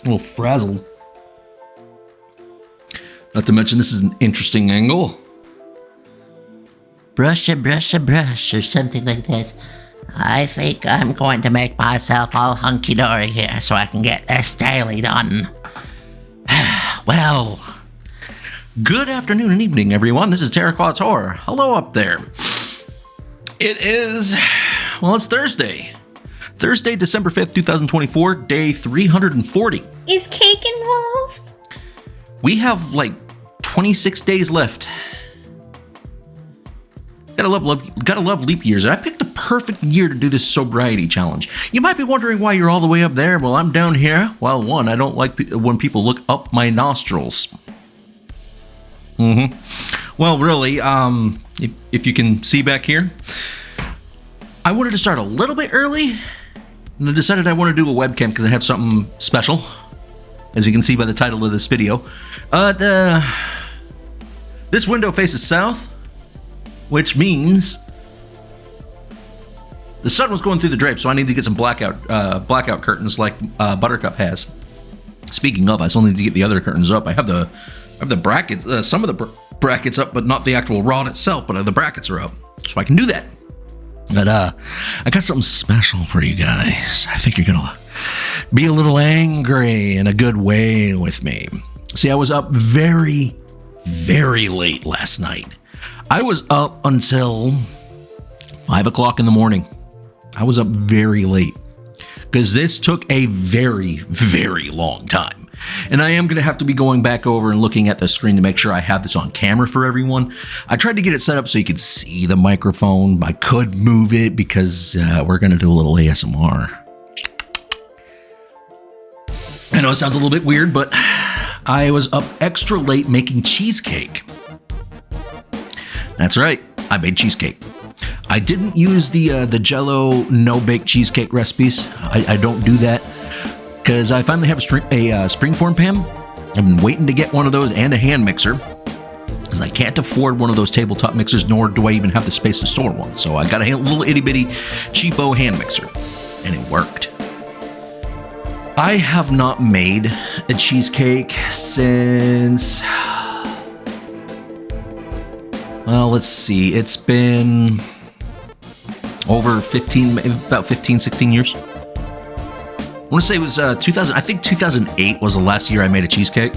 A little frazzled. Not to mention, this is an interesting angle. Brush, or something like that. I think I'm going to make myself all hunky-dory here so I can get this daily done. Well, good afternoon and evening, everyone. This is Terraquat's Horror. Hello up there. It's Thursday. Thursday, December 5th, 2024, day 340. Is cake involved? We have like 26 days left. Gotta love leap years. And I picked the perfect year to do this sobriety challenge. You might be wondering why you're all the way up there. Well, I'm down here. Well, one, I don't like when people look up my nostrils. Well, really, if you can see back here, I wanted to start a little bit early, and I decided I want to do a webcam because I have something special, as you can see by the title of this video. This window faces south, which means the sun was going through the drapes, so I need to get some blackout curtains like Buttercup has. Speaking of, I still need to get the other curtains up. I have the brackets, some of the brackets up, but not the actual rod itself, but the brackets are up, so I can do that. But I got something special for you guys. I think you're gonna be a little angry in a good way with me. See, I was up very, very late last night. I was up until 5 o'clock in the morning. I was up very late because this took a very, very long time. And I am going to have to be going back over and looking at the screen to make sure I have this on camera for everyone. I tried to get it set up so you could see the microphone. I could move it because we're going to do a little ASMR. I know it sounds a little bit weird, but I was up extra late making cheesecake. That's right, I made cheesecake. I didn't use the Jell-O no-bake cheesecake recipes. I don't do that because I finally have a springform pan. I've been waiting to get one of those and a hand mixer because I can't afford one of those tabletop mixers, nor do I even have the space to store one. So I got a little itty-bitty cheapo hand mixer, and it worked. I have not made a cheesecake since... Well, let's see. It's been over 16 years. I want to say it was 2000. I think 2008 was the last year I made a cheesecake.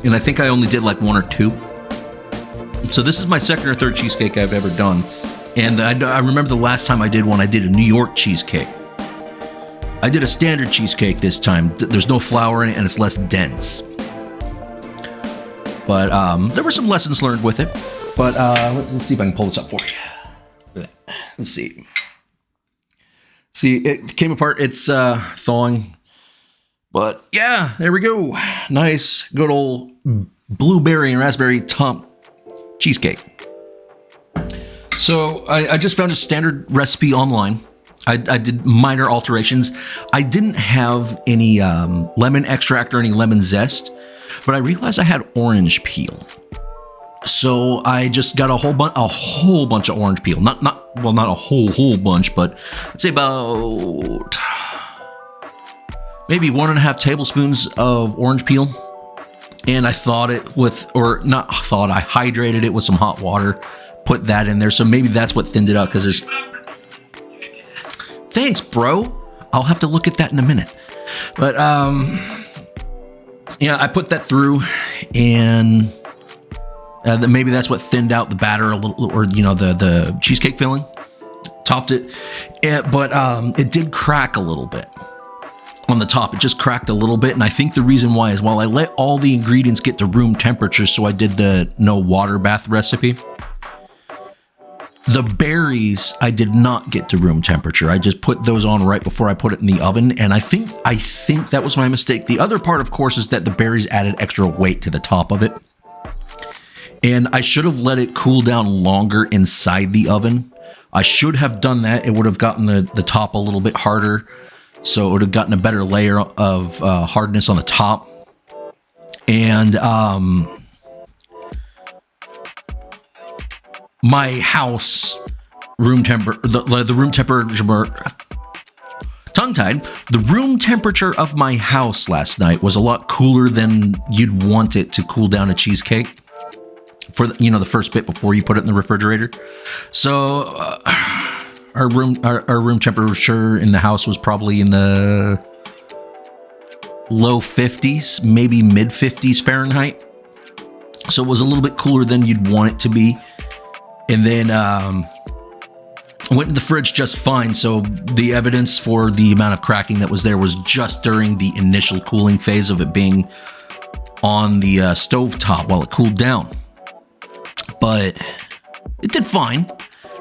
And I think I only did like one or two. So this is my second or third cheesecake I've ever done. And I remember the last time I did one, I did a New York cheesecake. I did a standard cheesecake this time. There's no flour in it and it's less dense. But there were some lessons learned with it. But let's see if I can pull this up for you. Let's see. See, it came apart. It's thawing. But yeah, there we go. Nice, good old blueberry and raspberry top cheesecake. So I just found a standard recipe online. I did minor alterations. I didn't have any lemon extract or any lemon zest. But I realized I had orange peel. So I just got a whole bunch of orange peel. Not a whole bunch, but I'd say about maybe 1.5 tablespoons of orange peel. And I I hydrated it with some hot water, put that in there. So maybe that's what thinned it out because there's... Thanks, bro. I'll have to look at that in a minute. But, yeah, I put that through, and maybe that's what thinned out the batter a little, or the cheesecake filling, topped it. But it did crack a little bit on the top. It just cracked a little bit, and I think the reason why is while I let all the ingredients get to room temperature, so I did the no water bath recipe. The berries, I did not get to room temperature. I just put those on right before I put it in the oven, and I think that was my mistake. The other part, of course, is that the berries added extra weight to the top of it. And I should have let it cool down longer inside the oven. I should have done that. It would have gotten the top a little bit harder, so it would have gotten a better layer of hardness on the top. And my house room temperature, the room temperature, tongue-tied. The room temperature of my house last night was a lot cooler than you'd want it to cool down a cheesecake for the first bit before you put it in the refrigerator. So our room temperature in the house was probably in the low 50s, maybe mid 50s Fahrenheit. So it was a little bit cooler than you'd want it to be. And then went in the fridge just fine. So the evidence for the amount of cracking that was there was just during the initial cooling phase of it being on the stovetop while it cooled down. But it did fine.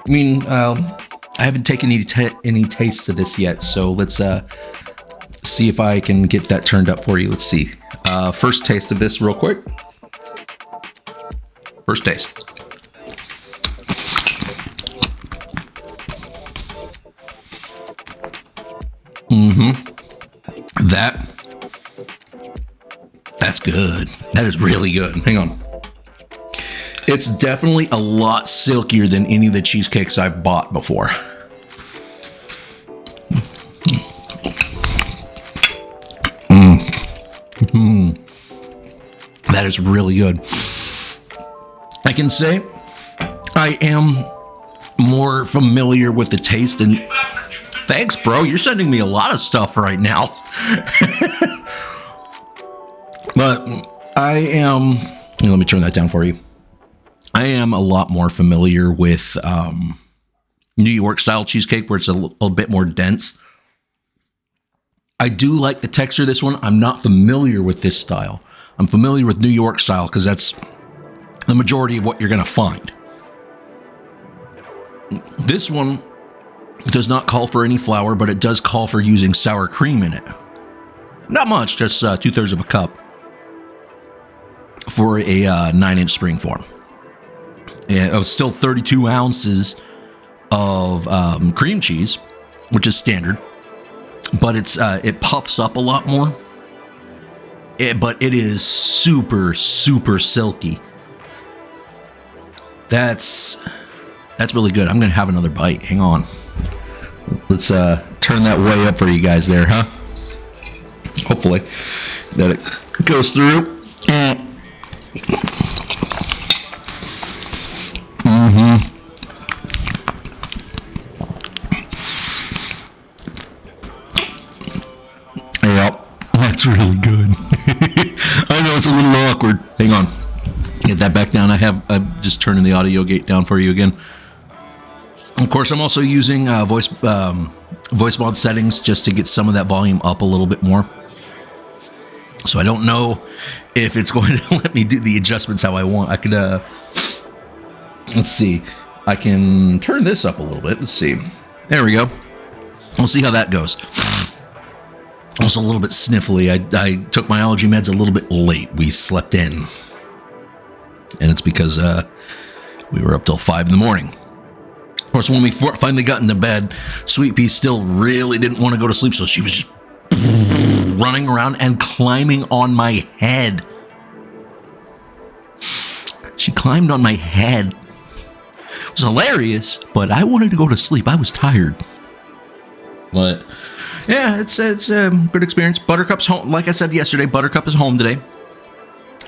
I mean, I haven't taken any taste of this yet, so let's see if I can get that turned up for you. Let's see. First taste of this real quick. First taste. That's good. That is really good. Hang on. It's definitely a lot silkier than any of the cheesecakes I've bought before. That is really good. I can say I am more familiar with the taste and thanks, bro. You're sending me a lot of stuff right now. But I am, let me turn that down for you. I am a lot more familiar with New York style cheesecake where it's a little bit more dense. I do like the texture of this one. I'm not familiar with this style. I'm familiar with New York style because that's the majority of what you're going to find. This one does not call for any flour, but it does call for using sour cream in it. Not much, just 2/3 of a cup for a 9-inch spring form. It was still 32 ounces of cream cheese, which is standard, but it puffs up a lot more. But it is super, super silky. That's really good. I'm gonna have another bite. Hang on. Let's turn that way up for you guys there, huh? Hopefully that it goes through. Yep, that's really good. I know it's a little awkward. Hang on. Get that back down. I'm just turning the audio gate down for you again. Of course, I'm also using voice mod settings just to get some of that volume up a little bit more. So I don't know if it's going to let me do the adjustments how I want. I could, let's see. I can turn this up a little bit. Let's see. There we go. We'll see how that goes. Also a little bit sniffly. I took my allergy meds a little bit late. We slept in. And it's because we were up till 5 in the morning. Of course, when we finally got into bed, Sweet Pea still really didn't want to go to sleep, so she was just running around and climbing on my head. She climbed on my head. It was hilarious, but I wanted to go to sleep. I was tired. But yeah, it's a good experience. Buttercup's home. Like I said yesterday, Buttercup is home today.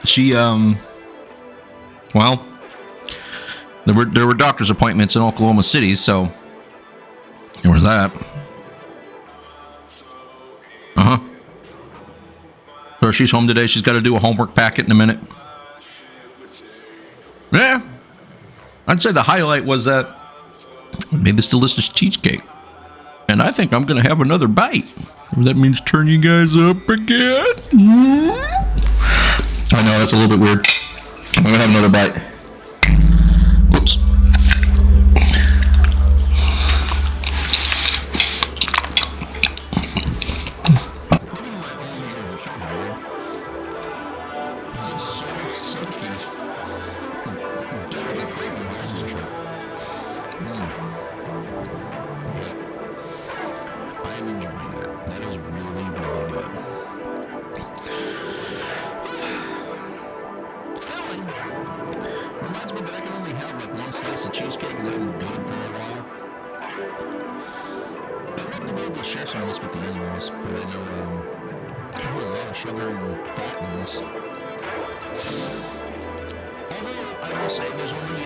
She well, there were doctor's appointments in Oklahoma City, so there was that. So she's home today. She's got to do a homework packet in a minute. Yeah, I'd say the highlight was that I made this delicious cheesecake, and I think I'm gonna have another bite. That means turn you guys up again. I know that's a little bit weird. I'm gonna have another bite. Whoops. I'm enjoying that. That is really, really good. actually mixed with the onions, but I know there's a lot of sugar and fat in this. Although I will say there's only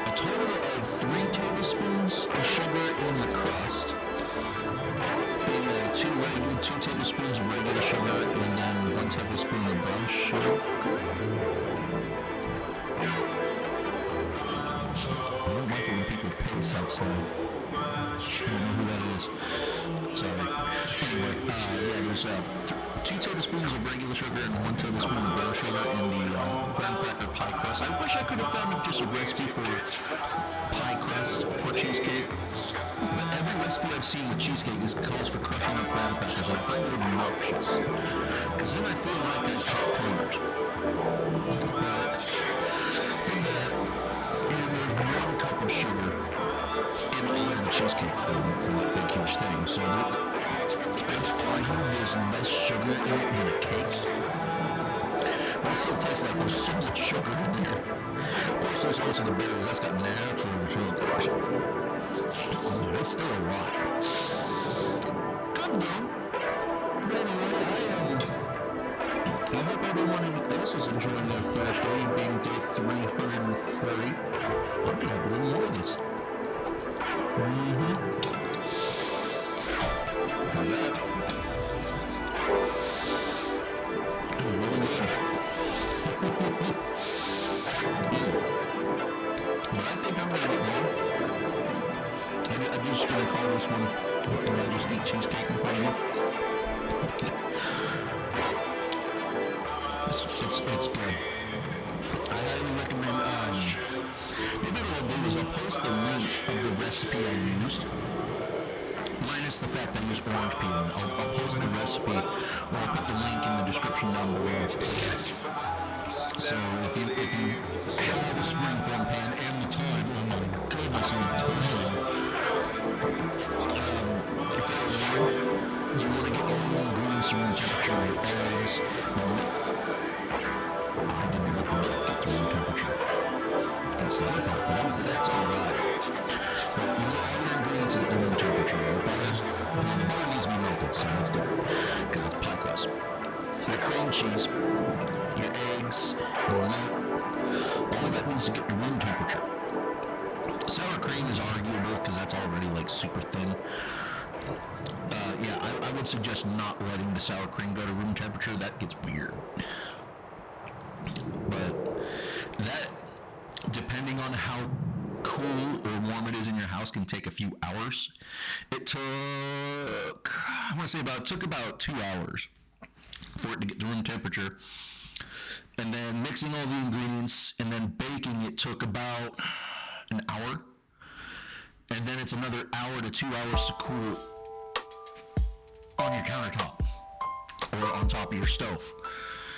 a total of 3 tablespoons of sugar in the crust. Being 2 tablespoons of regular sugar and then 1 tablespoon of brown sugar. I don't like it when people pace outside. I don't know who that is. Sorry. Anyway, there's 2 tablespoons of regular sugar and 1 tablespoon of brown sugar in the graham cracker pie crust. I wish I could have found just a recipe for pie crust for cheesecake. But every recipe I've seen with cheesecake calls for crushing up graham crackers, and I find it obnoxious. Because then I feel like I cut corners. But did that, and there's 1 cup of sugar in all of the cheesecake for that big huge thing. So I argue there's less sugar in it than a cake. But it still tastes like there's so much sugar in there. Plus there's also the berries. That's got natural sugar. That's still a lot. Good though. But anyway, I hope everyone else is enjoying their Thursday, being day 330. I'm gonna have a little more of this. Really good. But I think I'm gonna get more. I'm just gonna call this one, I just eat cheesecake in front of you. It's good. I highly recommend, maybe what I'll do is I'll post the link of the recipe I used, minus the fact that I used orange peel. I'll post the recipe, or I'll put the link in the description down below. So if you have a springform pan and the time, oh my goodness, and the time, if you want to get all the ingredients to room temperature, your eggs, I didn't let them get to room temperature. That's the other part, but that's alright. But you want all your ingredients at room temperature. Your butter, the butter needs to be melted, so that's different, because it's pie crust. Your cream cheese, your eggs, your milk, all of that needs to get to room temperature. Sour cream is arguable because that's already like super thin. I would suggest not letting the sour cream go to room temperature. That gets weird. But that, depending on how cool or warm it is in your house, can take a few hours. It took about 2 hours for it to get to room temperature. And then mixing all the ingredients and then baking, it took about an hour. And then it's another hour to 2 hours to cool on your countertop or on top of your stove.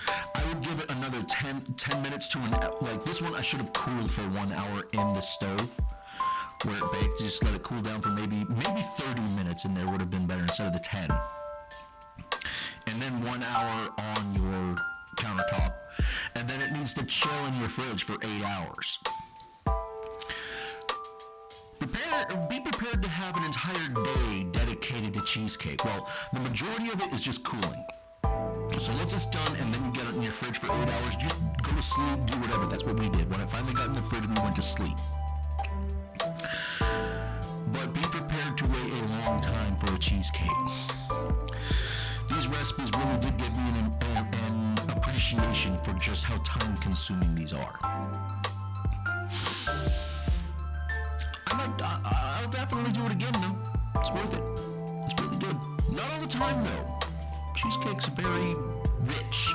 I would give it another 10 minutes to an hour. Like this one, I should have cooled for 1 hour in the stove where it baked. Just let it cool down for maybe 30 minutes, and there would have been better instead of the 10. And then 1 hour on your countertop, and then it needs to chill in your fridge for 8 hours. Be prepared to have an entire day dedicated to cheesecake. Well, the majority of it is just cooling. So once it's done and then you get it in your fridge for 8 hours, just go to sleep, do whatever. That's what we did. When it finally got in the fridge, we went to sleep. But be prepared to wait a long time for a cheesecake. These recipes really did give me an appreciation for just how time-consuming these are. I'll definitely do it again, though. It's worth it. It's really good. Not all the time, though. Cheesecake's very rich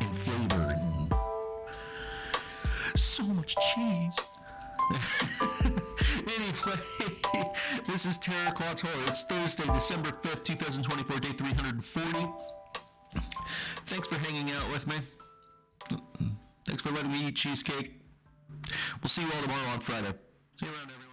in flavor and so much cheese. Anyway, this is Terra Quattro. It's Thursday, December 5th, 2024, day 340. Thanks for hanging out with me. Thanks for letting me eat cheesecake. We'll see you all tomorrow on Friday. See you around, everyone.